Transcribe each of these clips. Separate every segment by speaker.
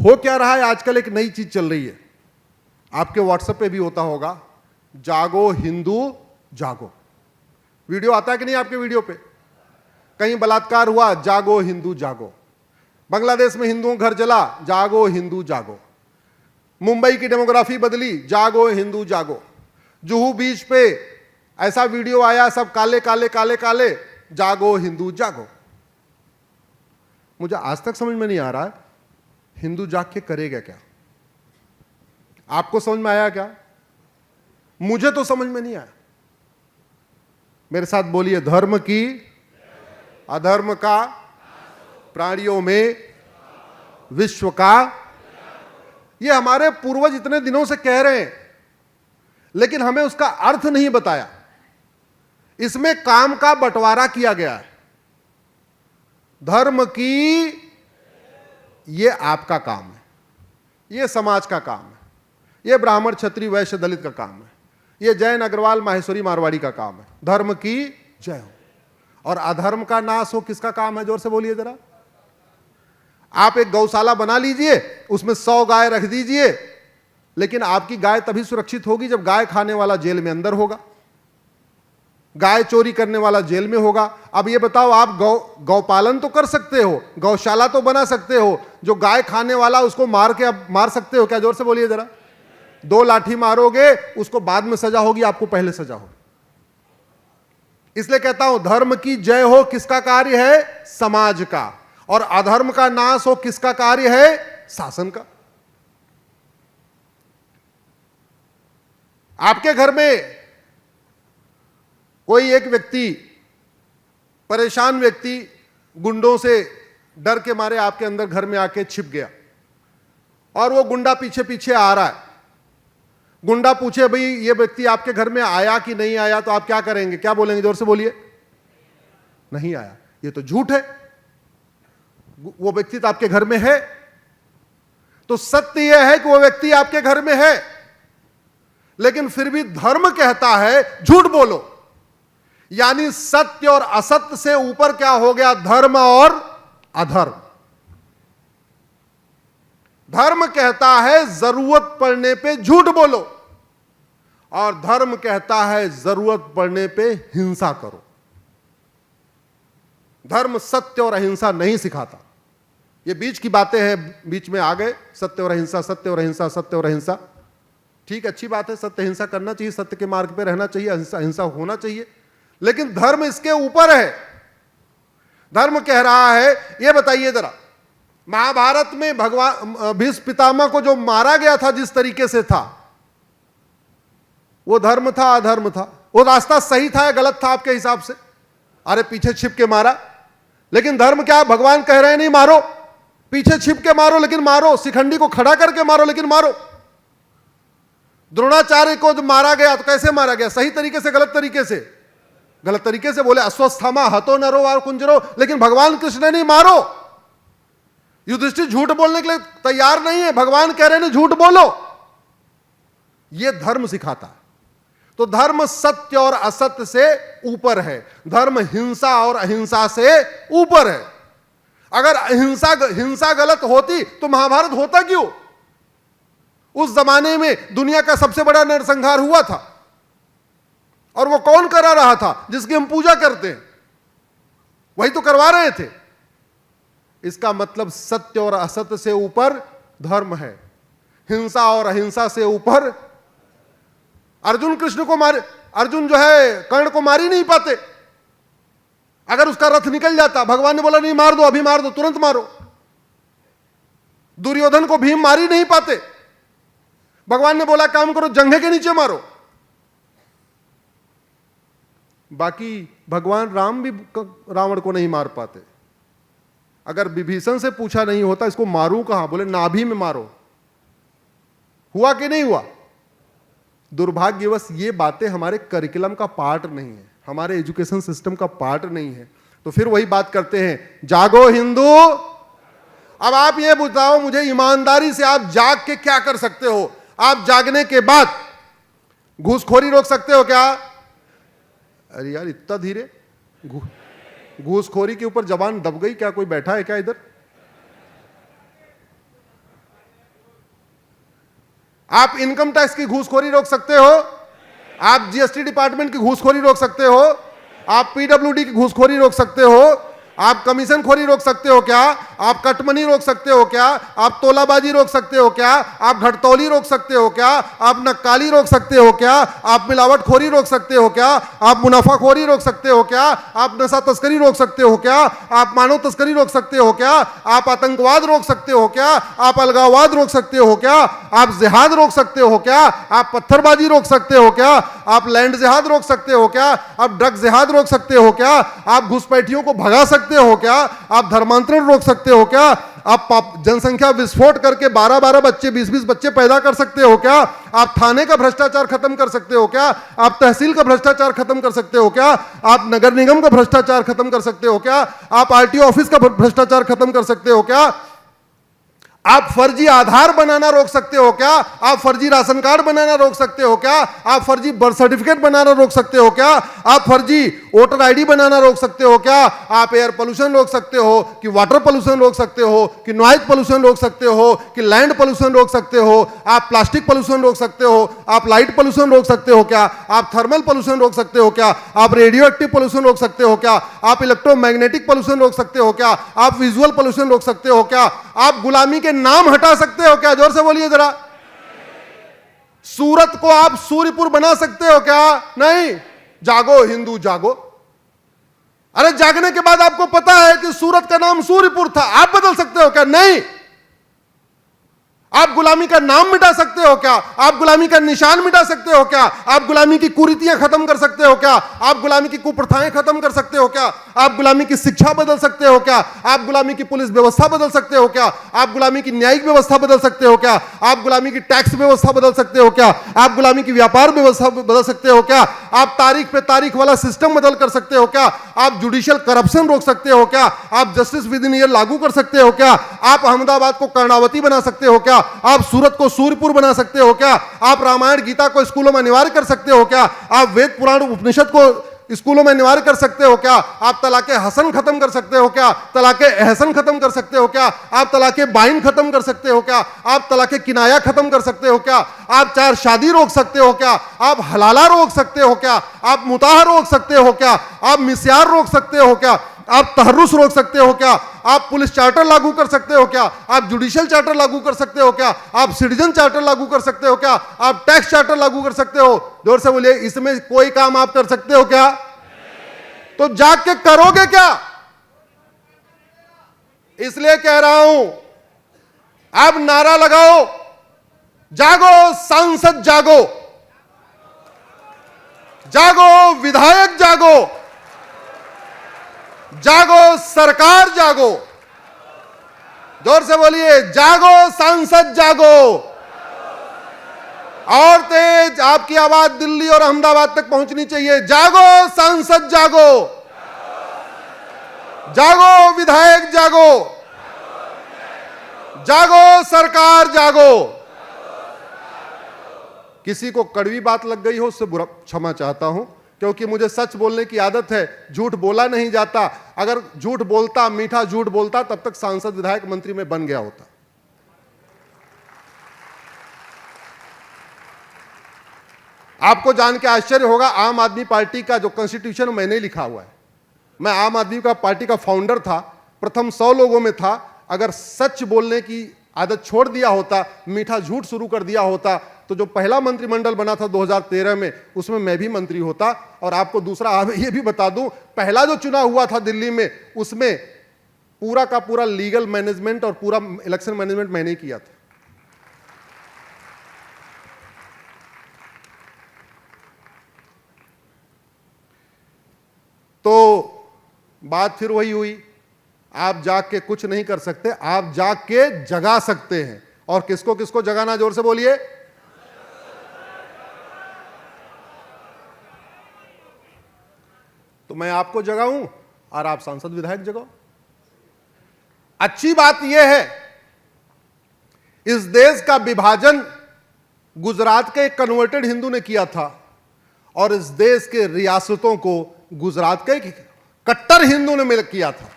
Speaker 1: हो क्या रहा है आजकल, एक नई चीज चल रही है, आपके व्हाट्सएप पे भी होता होगा, जागो हिंदू जागो। वीडियो आता है कि नहीं आपके वीडियो पे? कहीं बलात्कार हुआ, जागो हिंदू जागो। बांग्लादेश में हिंदुओं घर जला, जागो हिंदू जागो। मुंबई की डेमोग्राफी बदली, जागो हिंदू जागो। जुहू बीच पे ऐसा वीडियो आया, सब काले काले काले काले, जागो हिंदू जागो। मुझे आज तक समझ में नहीं आ रहा है हिंदू जाग के करेगा क्या। आपको समझ में आया क्या? मुझे तो समझ में नहीं आया। मेरे साथ बोलिए, धर्म की अधर्म का, प्राणियों में विश्व का। ये हमारे पूर्वज इतने दिनों से कह रहे हैं, लेकिन हमें उसका अर्थ नहीं बताया। इसमें काम का बंटवारा किया गया है। धर्म की, ये आपका काम है, ये समाज का काम है, ये ब्राह्मण क्षत्रिय वैश्य दलित का काम है, ये जैन अग्रवाल माहेश्वरी मारवाड़ी का काम है। धर्म की जय हो। और अधर्म का नाश हो किसका काम है? जोर से बोलिए जरा। आप एक गौशाला बना लीजिए, उसमें 100 गाय रख दीजिए, लेकिन आपकी गाय तभी सुरक्षित होगी जब गाय खाने वाला जेल में अंदर होगा, गाय चोरी करने वाला जेल में होगा। अब ये बताओ, आप गौपालन तो कर सकते हो, गौशाला तो बना सकते हो, जो गाय खाने वाला उसको मार के अब मार सकते हो क्या? जोर से बोलिए जरा। 2 लाठी मारोगे, उसको बाद में सजा होगी, आपको पहले सजा होगी। इसलिए कहता हूं, धर्म की जय हो किसका कार्य है? समाज का। और अधर्म का नाश हो किसका कार्य है? शासन का। आपके घर में कोई एक व्यक्ति, परेशान व्यक्ति, गुंडों से डर के मारे आपके अंदर घर में आके छिप गया, और वो गुंडा पीछे पीछे आ रहा है। गुंडा पूछे, भाई ये व्यक्ति आपके घर में आया कि नहीं आया, तो आप क्या करेंगे? क्या बोलेंगे? जोर से बोलिए। नहीं आया। ये तो झूठ है, वो व्यक्ति तो आपके घर में है। तो सत्य यह है कि वो व्यक्ति आपके घर में है, लेकिन फिर भी धर्म कहता है झूठ बोलो। यानी सत्य और असत्य से ऊपर क्या हो गया? धर्म और अधर्म। धर्म कहता है जरूरत पड़ने पे झूठ बोलो, और धर्म कहता है जरूरत पड़ने पे हिंसा करो। धर्म सत्य और अहिंसा नहीं सिखाता। ये बीच की बातें हैं, बीच में आ गए सत्य और अहिंसा, सत्य और अहिंसा, सत्य और अहिंसा। ठीक, अच्छी बात है, सत्य अहिंसा करना चाहिए, सत्य के मार्ग पे रहना चाहिए, अहिंसा होना चाहिए, लेकिन धर्म इसके ऊपर है। धर्म कह रहा है, ये बताइए जरा, महाभारत में भगवान भीष्म पितामह को जो मारा गया था, जिस तरीके से था, वो धर्म था अधर्म था? वो रास्ता सही था या गलत था आपके हिसाब से? अरे पीछे छिप के मारा, लेकिन धर्म क्या? भगवान कह रहे हैं नहीं मारो, पीछे छिप के मारो लेकिन मारो, शिखंडी को खड़ा करके मारो लेकिन मारो। द्रोणाचार्य को जब मारा गया तो कैसे मारा गया? सही तरीके से, गलत तरीके से? गलत तरीके से। बोले अश्वस्थामा हतो नरो और कुंजरो, लेकिन भगवान कृष्ण ने नहीं मारो। युधिष्ठिर झूठ बोलने के लिए तैयार नहीं है, भगवान कह रहे हैं झूठ बोलो। यह धर्म सिखाता है। तो धर्म सत्य और असत्य से ऊपर है, धर्म हिंसा और अहिंसा से ऊपर है। अगर हिंसा गलत होती तो महाभारत होता क्यों? उस जमाने में दुनिया का सबसे बड़ा नरसंहार हुआ था, और वो कौन करा रहा था? जिसकी हम पूजा करते हैं, वही तो करवा रहे थे। इसका मतलब सत्य और असत्य से ऊपर धर्म है, हिंसा और अहिंसा से ऊपर। अर्जुन कृष्ण को मारे, अर्जुन जो है कर्ण को मार ही नहीं पाते। अगर उसका रथ निकल जाता, भगवान ने बोला नहीं मार दो, अभी मार दो, तुरंत मारो। दुर्योधन को भीम मार ही नहीं पाते, भगवान ने बोला काम करो, जंघे के नीचे मारो। बाकी भगवान राम भी रावण को नहीं मार पाते। अगर विभीषण से पूछा नहीं होता इसको मारूं कहां, बोले नाभि में मारो। हुआ कि नहीं हुआ? दुर्भाग्यवश ये बातें हमारे करिकुलम का पार्ट नहीं है, हमारे एजुकेशन सिस्टम का पार्ट नहीं है। तो फिर वही बात करते हैं, जागो हिंदू। अब आप ये बताओ मुझे, ईमानदारी से आप जाग के क्या कर सकते हो? आप जागने के बाद घूसखोरी रोक सकते हो क्या? अरे यार इतना धीरे, घूसखोरी के ऊपर जबान दब गई क्या? कोई बैठा है क्या इधर? आप इनकम टैक्स की घूसखोरी रोक सकते हो, आप जीएसटी डिपार्टमेंट की घूसखोरी रोक सकते हो, आप पीडब्ल्यूडी की घूसखोरी रोक सकते हो, आप कमीशन खोरी रोक सकते हो क्या, आप कटमनी रोक सकते हो क्या, आप तोलाबाजी रोक सकते हो क्या, आप घटतौली रोक सकते हो क्या, आप नक्काली रोक सकते हो क्या, आप मिलावटखोरी रोक सकते हो क्या, आप मुनाफाखोरी रोक सकते हो क्या, आप नशा तस्करी रोक सकते हो क्या, आप मानव तस्करी रोक सकते हो क्या, आप आतंकवाद रोक सकते हो क्या, आप अलगाववाद रोक सकते हो क्या, आप जिहाद रोक सकते हो क्या, आप पत्थरबाजी रोक सकते हो क्या, आप लैंड जिहाद रोक सकते हो क्या, आप ड्रग जिहाद रोक सकते हो क्या, आप घुसपैठियों को भगा सकते हो क्या, आप धर्मांतरण रोक सकते हो क्या, आप जनसंख्या विस्फोट करके 12-12 बच्चे 20-20 बच्चे पैदा कर सकते हो क्या, आप थाने का भ्रष्टाचार खत्म कर सकते हो क्या, आप तहसील का भ्रष्टाचार खत्म कर सकते हो क्या, आप नगर निगम का भ्रष्टाचार खत्म कर सकते हो क्या, आप आरटीओ ऑफिस का भ्रष्टाचार खत्म कर सकते हो क्या, आप फर्जी आधार बनाना रोक सकते हो क्या, आप फर्जी राशन कार्ड बनाना रोक सकते हो क्या, आप फर्जी बर्थ सर्टिफिकेट बनाना रोक सकते हो क्या, आप फर्जी वोटर आईडी बनाना रोक सकते हो क्या, आप एयर पोल्यूशन रोक सकते हो कि वाटर पोल्यूशन रोक सकते हो कि नॉइज पोल्यूशन रोक सकते हो कि लैंड पोल्यूशन रोक सकते हो, आप प्लास्टिक पोल्यूशन रोक सकते हो, आप लाइट पोल्यूशन रोक सकते हो क्या, आप थर्मल पोल्यूशन रोक सकते हो क्या, आप रेडियो एक्टिव पोल्यूशन रोक सकते हो क्या, आप इलेक्ट्रोमैग्नेटिक पोल्यूशन रोक सकते हो क्या, आप विजुअल पोल्यूशन रोक सकते हो क्या, आप गुलामी के नाम हटा सकते हो क्या, जोर से बोलिए जरा। सूरत को आप सूर्यपुर बना सकते हो क्या, नहीं। जागो हिंदू जागो। अरे जागने के बाद आपको पता है कि सूरत का नाम सूर्यपुर था, आप बदल सकते हो क्या, नहीं। आप गुलामी का नाम मिटा सकते हो क्या, आप गुलामी का निशान मिटा सकते हो क्या, आप गुलामी की कुरीतियां खत्म कर सकते हो क्या, आप गुलामी की कुप्रथाएं खत्म कर सकते हो क्या, आप गुलामी की शिक्षा बदल सकते हो क्या, आप गुलामी की पुलिस व्यवस्था बदल सकते हो क्या, आप गुलामी की न्यायिक व्यवस्था बदल सकते हो क्या, आप गुलामी की टैक्स व्यवस्था बदल सकते हो क्या, आप गुलामी की व्यापार व्यवस्था बदल सकते हो क्या, आप तारीख पे तारीख वाला सिस्टम बदल कर सकते हो क्या, आप जुडिशियल करप्शन रोक सकते हो क्या, आप जस्टिस विद इन ईयर लागू कर सकते हो क्या, आप अहमदाबाद को कर्णावती बना सकते हो क्या, आप सूरत को सूर्यपुर बना सकते हो क्या, आप रामायण गीता को स्कूलों में अनिवार्य कर सकते हो क्या, आप वेद पुराण उपनिषद को स्कूलों में अनिवार्य कर सकते हो क्या, आप तलाके हसन खत्म कर सकते हो क्या, तलाके एहसन खत्म कर सकते हो क्या, आप तलाके बाइन खत्म कर सकते हो क्या, आप तलाके किनाया खत्म कर सकते हो क्या, आप चार शादी रोक सकते हो क्या, आप हलाला रोक सकते हो क्या, आप मुताह रोक सकते हो क्या, आप मिस्यार रोक सकते हो क्या, आप तहर्रुस रोक सकते हो क्या, आप पुलिस चार्टर लागू कर सकते हो क्या, आप जुडिशियल चार्टर लागू कर सकते हो क्या, आप सिटीजन चार्टर लागू कर सकते हो क्या, आप टैक्स चार्टर लागू कर सकते हो। जोर से बोलिए, इसमें कोई काम आप कर सकते हो क्या? तो जाग के करोगे क्या? इसलिए कह रहा हूं, अब नारा लगाओ, जागो सांसद जागो, जागो विधायक जागो, जागो सरकार जागो। जोर से बोलिए, जागो सांसद जागो। और तेज आपकी आवाज दिल्ली और अहमदाबाद तक पहुंचनी चाहिए। जागो सांसद जागो, जागो विधायक जागो, जागो सरकार जागो। किसी को कड़वी बात लग गई हो उससे बुरा क्षमा चाहता हूं, क्योंकि मुझे सच बोलने की आदत है, झूठ बोला नहीं जाता। अगर झूठ बोलता, मीठा झूठ बोलता, तब तक सांसद विधायक मंत्री में बन गया होता। आपको जान के आश्चर्य होगा, आम आदमी पार्टी का जो कॉन्स्टिट्यूशन मैंने लिखा हुआ है। मैं आम आदमी का पार्टी का फाउंडर था, प्रथम 100 लोगों में था। अगर सच बोलने की आदत छोड़ दिया होता, मीठा झूठ शुरू कर दिया होता, तो जो पहला मंत्रिमंडल बना था 2013 में, उसमें मैं भी मंत्री होता। और आपको दूसरा ये भी बता दूं, पहला जो चुनाव हुआ था दिल्ली में, उसमें पूरा का पूरा लीगल मैनेजमेंट और पूरा इलेक्शन मैनेजमेंट मैंने ही किया था। तो बात फिर वही हुई, आप जाग के कुछ नहीं कर सकते, आप जाग के जगा सकते हैं। और किसको किसको जगाना, जोर से बोलिए। तो मैं आपको जगाऊं और आप सांसद विधायक जगाओ। अच्छी बात यह है, इस देश का विभाजन गुजरात के एक कन्वर्टेड हिंदू ने किया था, और इस देश के रियासतों को गुजरात के कट्टर हिंदू ने मिल किया था।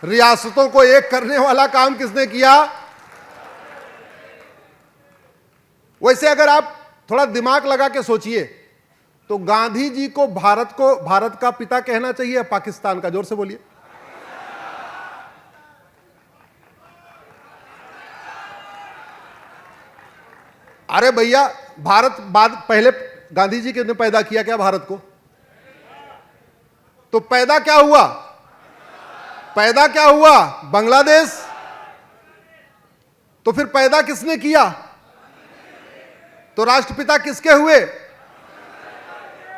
Speaker 1: रियासतों को एक करने वाला काम किसने किया? वैसे अगर आप थोड़ा दिमाग लगा के सोचिए तो गांधी जी को भारत का पिता कहना चाहिए या पाकिस्तान का? जोर से बोलिए। अरे भैया, भारत बाद पहले गांधी जी ने पैदा किया क्या भारत को? तो पैदा क्या हुआ? पैदा क्या हुआ? बांग्लादेश। तो फिर पैदा किसने किया? तो राष्ट्रपिता किसके हुए?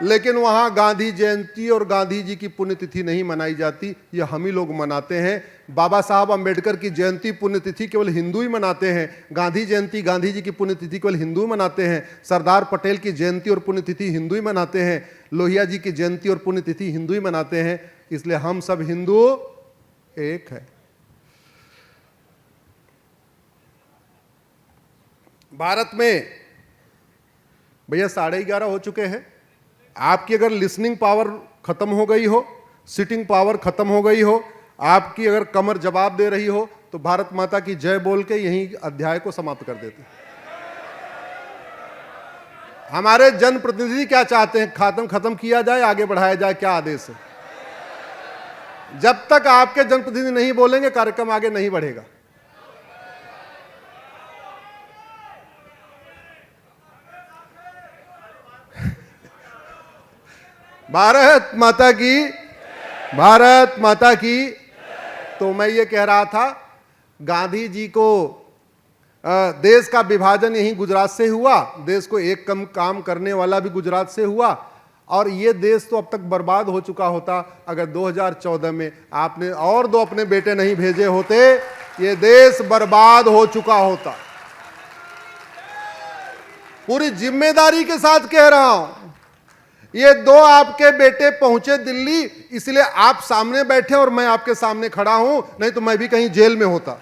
Speaker 1: लेकिन वहां गांधी जयंती और गांधी जी की पुण्यतिथि नहीं मनाई जाती, ये हम ही लोग मनाते हैं। बाबा साहब अंबेडकर की जयंती पुण्यतिथि केवल हिंदू ही मनाते हैं। गांधी जयंती, गांधी जी की पुण्यतिथि केवल हिंदू मनाते हैं। सरदार पटेल की जयंती और पुण्यतिथि हिंदू ही मनाते हैं। लोहिया जी की जयंती और पुण्यतिथि हिंदू ही मनाते हैं। इसलिए हम सब हिंदू एक है। भारत में भैया 11:30 हो चुके हैं। आपकी अगर लिसनिंग पावर खत्म हो गई हो, सिटिंग पावर खत्म हो गई हो, आपकी अगर कमर जवाब दे रही हो, तो भारत माता की जय बोल के यहीं अध्याय को समाप्त कर देते हैं। हमारे जनप्रतिनिधि क्या चाहते हैं? खत्म किया जाए, आगे बढ़ाया जाए, क्या आदेश है? जब तक आपके जनप्रतिनिधि नहीं बोलेंगे, कार्यक्रम आगे नहीं बढ़ेगा। भारत माता की, भारत माता की। तो मैं ये कह रहा था, गांधी जी को देश का विभाजन यहीं गुजरात से हुआ, देश को एक कम काम करने वाला भी गुजरात से हुआ, और ये देश तो अब तक बर्बाद हो चुका होता अगर 2014 में आपने और 2 अपने बेटे नहीं भेजे होते। ये देश बर्बाद हो चुका होता। पूरी जिम्मेदारी के साथ कह रहा हूं, ये 2 आपके बेटे पहुंचे दिल्ली, इसलिए आप सामने बैठे और मैं आपके सामने खड़ा हूं, नहीं तो मैं भी कहीं जेल में होता।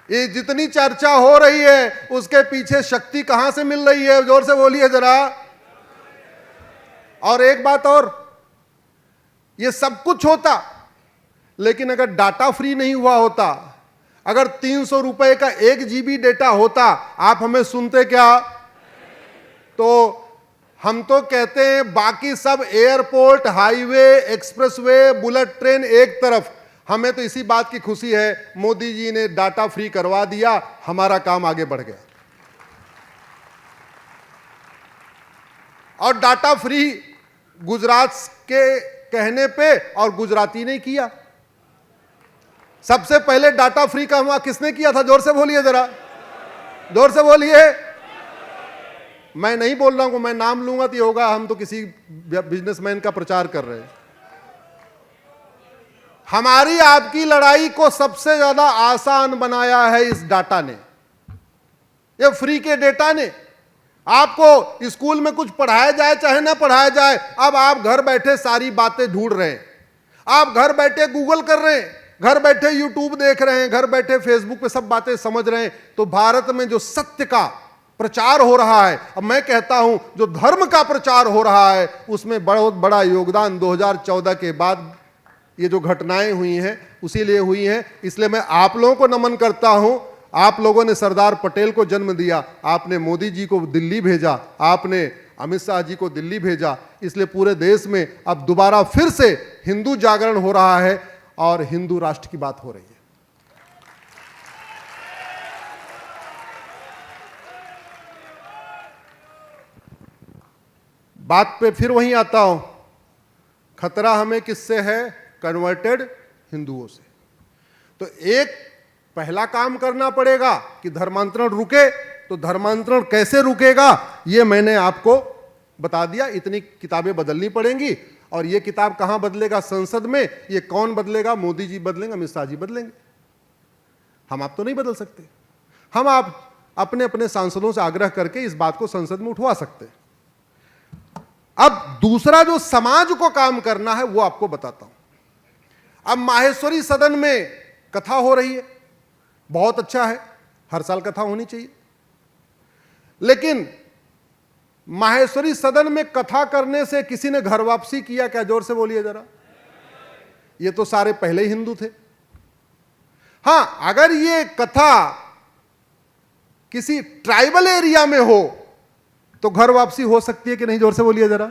Speaker 1: ये जितनी चर्चा हो रही है, उसके पीछे शक्ति कहां से मिल रही है? जोर से बोलिए जरा। और एक बात और, ये सब कुछ होता, लेकिन अगर डाटा फ्री नहीं हुआ होता, अगर 300 रुपए का 1 GB डेटा होता, आप हमें सुनते क्या? तो हम तो कहते हैं बाकी सब airport, highway, expressway, bullet train एक तरफ, हमें तो इसी बात की खुशी है मोदी जी ने डाटा फ्री करवा दिया, हमारा काम आगे बढ़ गया। और डाटा फ्री गुजरात के कहने पे और गुजराती ने किया। सबसे पहले डाटा फ्री का हुआ किसने किया था? जोर से बोलिए जरा, जोर से बोलिए। मैं नहीं बोल रहा हूं, मैं नाम लूंगा तो ये होगा हम तो किसी बिजनेसमैन का प्रचार कर रहे हैं। हमारी आपकी लड़ाई को सबसे ज्यादा आसान बनाया है इस डाटा ने, ये फ्री के डेटा ने। आपको स्कूल में कुछ पढ़ाया जाए चाहे ना पढ़ाया जाए, अब आप घर बैठे सारी बातें ढूंढ रहे हैं, आप घर बैठे गूगल कर रहे हैं, घर बैठे यूट्यूब देख रहे हैं, घर बैठे फेसबुक पे सब बातें समझ रहे हैं। तो भारत में जो सत्य का प्रचार हो रहा है, अब मैं कहता हूं जो धर्म का प्रचार हो रहा है, उसमें बहुत बड़ा योगदान 2014 के बाद ये जो घटनाएं हुई हैं उसी लिए हुई हैं। इसलिए मैं आप लोगों को नमन करता हूं। आप लोगों ने सरदार पटेल को जन्म दिया, आपने मोदी जी को दिल्ली भेजा, आपने अमित शाह जी को दिल्ली भेजा, इसलिए पूरे देश में अब दोबारा फिर से हिंदू जागरण हो रहा है और हिंदू राष्ट्र की बात हो रही है। बात पे फिर वहीं आता हूं, खतरा हमें किससे है? कन्वर्टेड हिंदुओं से। तो एक पहला काम करना पड़ेगा कि धर्मांतरण रुके। तो धर्मांतरण कैसे रुकेगा ये मैंने आपको बता दिया। इतनी किताबें बदलनी पड़ेंगी, और ये किताब कहां बदलेगा? संसद में। ये कौन बदलेगा? मोदी जी बदलेंगे, अमित शाह जी बदलेंगे। हम आप तो नहीं बदल सकते। हम आप अपने अपने सांसदों से आग्रह करके इस बात को संसद में उठवा सकते हैं। अब दूसरा जो समाज को काम करना है वो आपको बताता हूं। अब माहेश्वरी सदन में कथा हो रही है, बहुत अच्छा है, हर साल कथा होनी चाहिए। लेकिन माहेश्वरी सदन में कथा करने से किसी ने घर वापसी किया क्या? जोर से बोलिए जरा। ये तो सारे पहले ही हिंदू थे। हां, अगर ये कथा किसी ट्राइबल एरिया में हो तो घर वापसी हो सकती है कि नहीं? जोर से बोलिए जरा।